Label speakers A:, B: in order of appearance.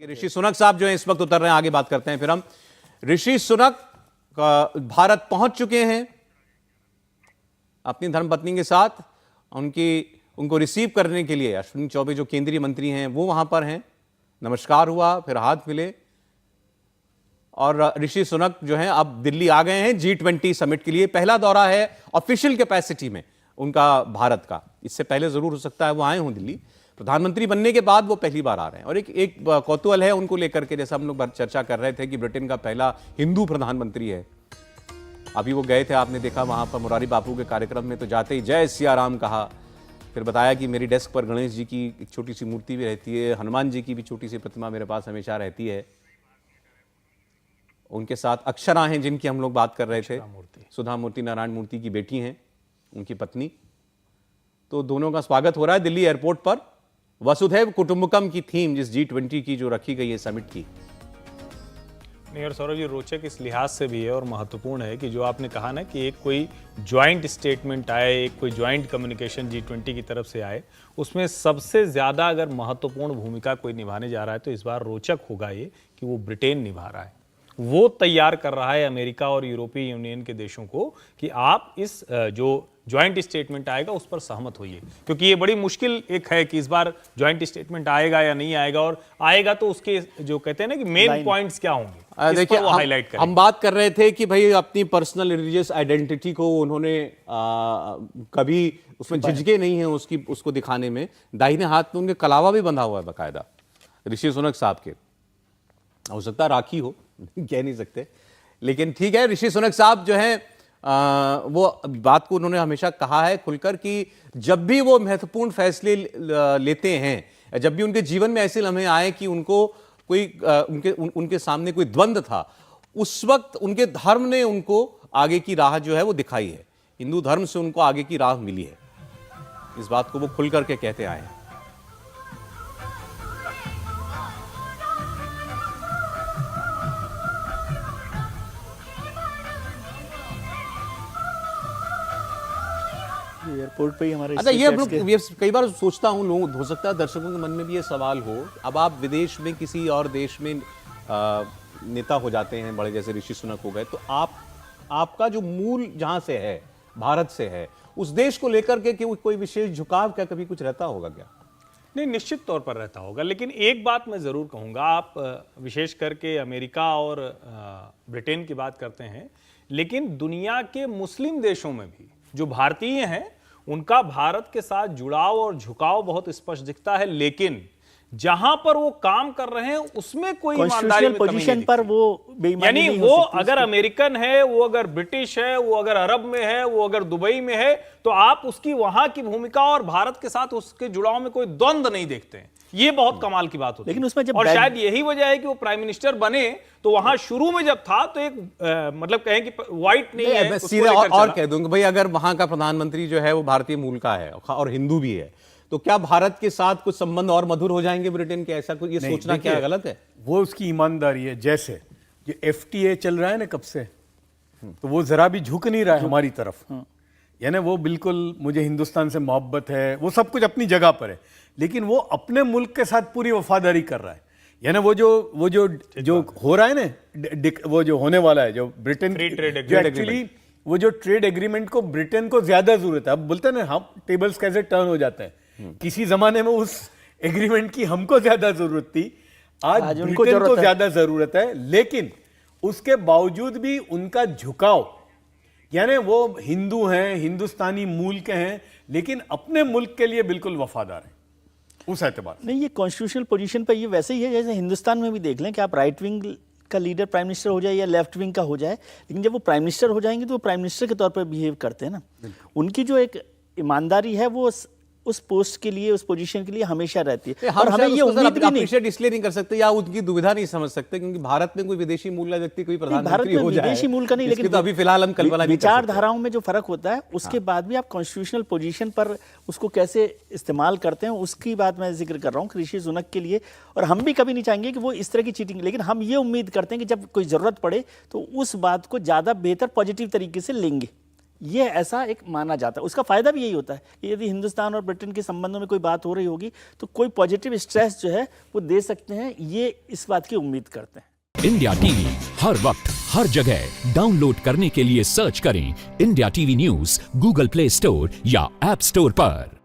A: ऋषि सुनक साहब जो है इस वक्त उतर रहे हैं, आगे बात करते हैं फिर हम। ऋषि सुनक भारत पहुंच चुके हैं अपनी धर्मपत्नी के साथ। उनको रिसीव करने के लिए अश्विनी चौबे जो केंद्रीय मंत्री हैं वो वहां पर हैं। नमस्कार हुआ, फिर हाथ मिले और ऋषि सुनक जो हैं अब दिल्ली आ गए हैं G20 समिट के लिए। पहला दौरा है ऑफिशियल कैपेसिटी में उनका भारत का। इससे पहले जरूर हो सकता है वो आए हों दिल्ली, प्रधानमंत्री बनने के बाद वो पहली बार आ रहे हैं। और एक कौतूहल है उनको लेकर के, जैसा हम लोग चर्चा कर रहे थे कि ब्रिटेन का पहला हिंदू प्रधानमंत्री है। अभी वो गए थे, आपने देखा वहां पर मुरारी बापू के कार्यक्रम में, तो जाते ही जय सिया राम कहा। फिर बताया कि मेरी डेस्क पर गणेश जी की एक छोटी सी मूर्ति भी रहती है, हनुमान जी की भी छोटी सी प्रतिमा मेरे पास हमेशा रहती है। उनके साथ अक्षरा हैं जिनकी हम लोग बात कर रहे थे, सुधा मूर्ति नारायण मूर्ति की बेटी हैं, उनकी पत्नी। तो दोनों का स्वागत हो रहा है दिल्ली एयरपोर्ट पर। वसुधैव कुटुंबकम की थीम जिस G20 की जो रखी गई है समिट की।
B: नहीं, और सौरभ जी रोचक इस लिहाज से भी है और महत्वपूर्ण है कि जो आपने कहा ना कि एक कोई ज्वाइंट स्टेटमेंट आए, एक कोई ज्वाइंट कम्युनिकेशन G20 की तरफ से आए, उसमें सबसे ज्यादा अगर महत्वपूर्ण भूमिका कोई निभाने जा रहा है तो इस बार रोचक होगा ये कि वो ब्रिटेन निभा रहा है। वो तैयार कर रहा है अमेरिका और यूरोपीय यूनियन के देशों को कि आप इस जो ज्वाइंट स्टेटमेंट आएगा उस पर सहमत होइए, क्योंकि ये बड़ी मुश्किल एक है कि इस बार ज्वाइंट स्टेटमेंट आएगा या नहीं आएगा, और आएगा तो उसके जो कहते हैं ना कि मेन पॉइंट्स क्या होंगे।
A: देखिए, हम बात कर रहे थे कि भाई अपनी पर्सनल रिलीजियस आइडेंटिटी को उन्होंने कभी उसमें झिझके नहीं है उसको दिखाने में। दाहिने हाथ में उनके कलावा भी बंधा हुआ है बाकायदा ऋषि सुनक साहब के। हो सकता है राखी हो, कह नहीं सकते, लेकिन ठीक है। ऋषि सुनक साहब जो है वो बात को उन्होंने हमेशा कहा है खुलकर कि जब भी वो महत्वपूर्ण फैसले लेते हैं, जब भी उनके जीवन में ऐसे लम्हे आए कि उनको कोई उनके सामने कोई द्वंद्व था, उस वक्त उनके धर्म ने उनको आगे की राह जो है वो दिखाई है। हिंदू धर्म से उनको आगे की राह मिली है। इस बात को वो खुल करके कहते आए हैं।
C: एयरपोर्ट पे ही हमारे।
A: अच्छा, ये कई बार सोचता हूँ, लोग हो सकता है दर्शकों के मन में भी ये सवाल हो, अब आप विदेश में किसी और देश में नेता हो जाते हैं बड़े, जैसे ऋषि सुनक हो गए, तो आपका जो मूल जहां से है, भारत से है, उस देश को लेकर के कोई विशेष झुकाव क्या कभी कुछ रहता होगा क्या?
B: नहीं, निश्चित तौर पर रहता होगा, लेकिन एक बात मैं जरूर कहूंगा, आप विशेष करके अमेरिका और ब्रिटेन की बात करते हैं, लेकिन दुनिया के मुस्लिम देशों में भी जो भारतीय हैं उनका भारत के साथ जुड़ाव और झुकाव बहुत स्पष्ट दिखता है। लेकिन जहां पर वो काम कर रहे हैं उसमें कोई ईमानदारी में
C: पोजीशन पर वो बेईमानी
B: यानी वो अगर अमेरिकन है, वो अगर ब्रिटिश है, वो अगर अरब में है, वो अगर दुबई में है, तो आप उसकी वहां की भूमिका और भारत के साथ उसके जुड़ाव में कोई द्वंद्व नहीं देखते हैं। ये बहुत कमाल की बात होती है।
C: लेकिन उसमें जब
B: और शायद यही वजह है कि वो प्राइम मिनिस्टर बने तो वहां शुरू में जब था तो एक मतलब कहें कि व्हाइट नहीं है,
A: मैं सीधे और कह दूंगा भाई, अगर वहां का प्रधानमंत्री जो है वो भारतीय मूल का है और हिंदू भी है, तो क्या भारत के साथ कुछ संबंध और मधुर हो जाएंगे ब्रिटेन के? ऐसा कुछ ये सोचना क्या गलत है?
D: वो उसकी ईमानदारी है। जैसे जो FTA चल रहा है ना कब से, तो वो जरा भी झुक नहीं रहा है हमारी तरफ। यानी वो बिल्कुल, मुझे हिंदुस्तान से मोहब्बत है, वो सब कुछ अपनी जगह पर है, लेकिन वो अपने मुल्क के साथ पूरी वफादारी कर रहा है। यानी वो जो हो रहा है ना, वो जो होने वाला है, जो ब्रिटेन एक्चुअली वो जो ट्रेड एग्रीमेंट को ब्रिटेन को ज्यादा जरूरत है। अब बोलते हैं ना, हम टेबल्स कैसे टर्न हो जाते हैं, किसी जमाने में उस एग्रीमेंट की हमको ज्यादा जरूरत थी, आज ब्रिटेन को ज्यादा जरूरत है। लेकिन उसके बावजूद भी उनका झुकाव, यानी वो हिंदू हैं, हिंदुस्तानी मूल के हैं, लेकिन अपने मुल्क के लिए बिल्कुल वफादार हैं उस एतबार
C: नहीं। ये कॉन्स्टिट्यूशनल पोजीशन पर ये वैसे ही है जैसे हिंदुस्तान में भी देख लें कि आप राइट विंग का लीडर प्राइम मिनिस्टर हो जाए या लेफ्ट विंग का हो जाए, लेकिन जब वो प्राइम मिनिस्टर हो जाएंगे तो वो प्राइम मिनिस्टर के तौर पर बिहेव करते हैं ना। उनकी जो एक ईमानदारी है वो उस पोस्ट के लिए, उस पोजीशन के लिए हमेशा रहती है। और हमें ये उम्मीद भी नहीं,
A: इसलिए नहीं कर सकते या उनकी दुविधा नहीं समझ सकते क्योंकि भारत में कोई विदेशी मूल का व्यक्ति कोई प्रधानमंत्री हो जाए,
C: विदेशी मूल का नहीं, लेकिन
A: तो अभी फिलहाल हम कल्पना नहीं कर सकते।
C: विचारधाराओं में जो फर्क होता है उसके बाद भी आप कॉन्स्टिट्यूशनल पोजीशन पर उसको कैसे इस्तेमाल करते हैं, उसकी बात मैं जिक्र कर रहा हूँ ऋषि सुनक के लिए। और हम भी कभी नहीं चाहेंगे कि वो इस तरह की चीटिंग, लेकिन हम ये उम्मीद करते हैं कि जब कोई जरूरत पड़े तो उस बात को ज्यादा बेहतर पॉजिटिव तरीके से लेंगे। ये ऐसा एक माना जाता है। उसका फायदा भी यही होता है कि यदि हिंदुस्तान और ब्रिटेन के संबंधों में कोई बात हो रही होगी तो कोई पॉजिटिव स्ट्रेस जो है वो दे सकते हैं, ये इस बात की उम्मीद करते हैं।
E: इंडिया टीवी हर वक्त हर जगह डाउनलोड करने के लिए सर्च करें India TV news Google play store या ऐप स्टोर पर।